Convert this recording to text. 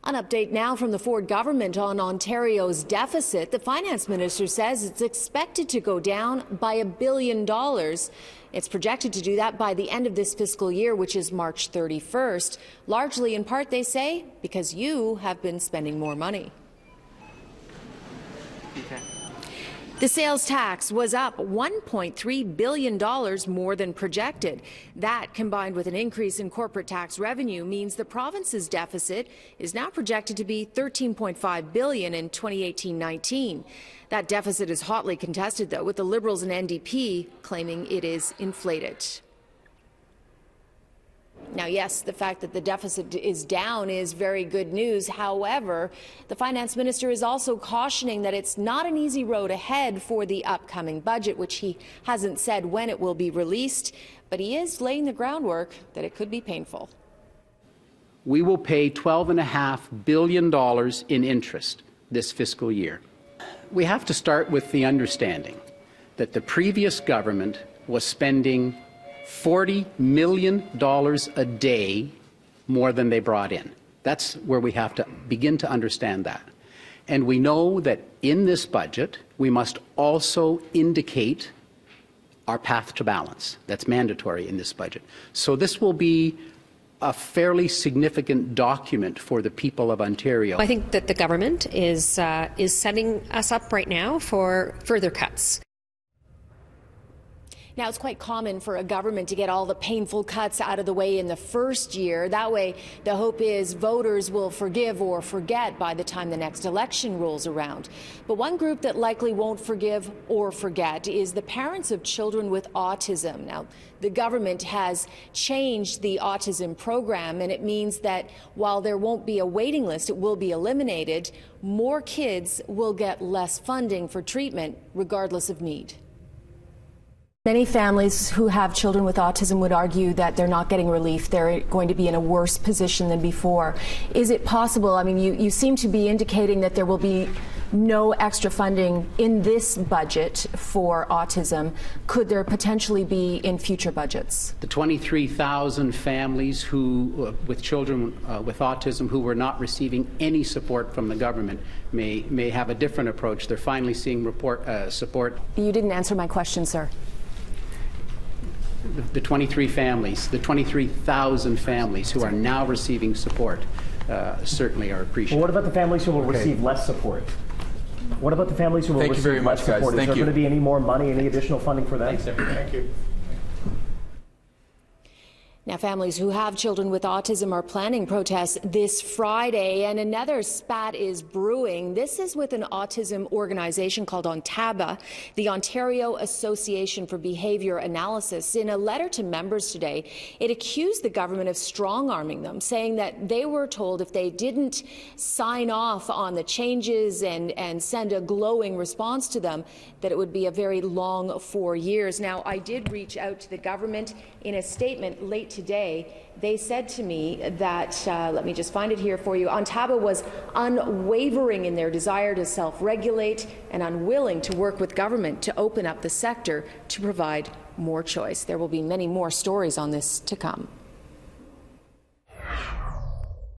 An update now from the Ford government on Ontario's deficit. The finance minister says it's expected to go down by $1 billion. It's projected to do that by the end of this fiscal year, which is March 31st, largely in part, they say, because you have been spending more money. Okay. The sales tax was up $1.3 billion more than projected. That, combined with an increase in corporate tax revenue, means the province's deficit is now projected to be $13.5 billion in 2018-19. That deficit is hotly contested, though, with the Liberals and NDP claiming it is inflated. Now, yes, the fact that the deficit is down is very good news. However, the finance minister is also cautioning that it's not an easy road ahead for the upcoming budget, which he hasn't said when it will be released, but he is laying the groundwork that it could be painful. We will pay $12.5 billion in interest this fiscal year. We have to start with the understanding that the previous government was spending $40 million a day more than they brought in. That's where we have to begin to understand that. And we know that in this budget, we must also indicate our path to balance. That's mandatory in this budget. So this will be a fairly significant document for the people of Ontario. I think that the government is setting us up right now for further cuts. Now, it's quite common for a government to get all the painful cuts out of the way in the first year. That way, the hope is voters will forgive or forget by the time the next election rolls around. But one group that likely won't forgive or forget is the parents of children with autism. Now, the government has changed the autism program, and it means that while there won't be a waiting list, it will be eliminated. More kids will get less funding for treatment, regardless of need. Many families who have children with autism would argue that they're not getting relief. They're going to be in a worse position than before. Is it possible? I mean, you seem to be indicating that there will be no extra funding in this budget for autism. Could there potentially be in future budgets? The 23,000 families who, with children with autism who were not receiving any support from the government may have a different approach. They're finally seeing support. You didn't answer my question, sir. The 23,000 families who are now receiving support certainly are appreciated. Well, what about the families who will receive less support? What about the families who will receive less support? Is there going to be any more money, any additional funding for them? Thank you. Now, families who have children with autism are planning protests this Friday, and another spat is brewing. This is with an autism organization called ONTABA, the Ontario Association for Behaviour Analysis. In a letter to members today, it accused the government of strong-arming them, saying that they were told if they didn't sign off on the changes and send a glowing response to them, that it would be a very long 4 years. Now, I did reach out to the government in a statement late today. They said to me that, let me just find it here for you, ONTABA was unwavering in their desire to self-regulate and unwilling to work with government to open up the sector to provide more choice. There will be many more stories on this to come.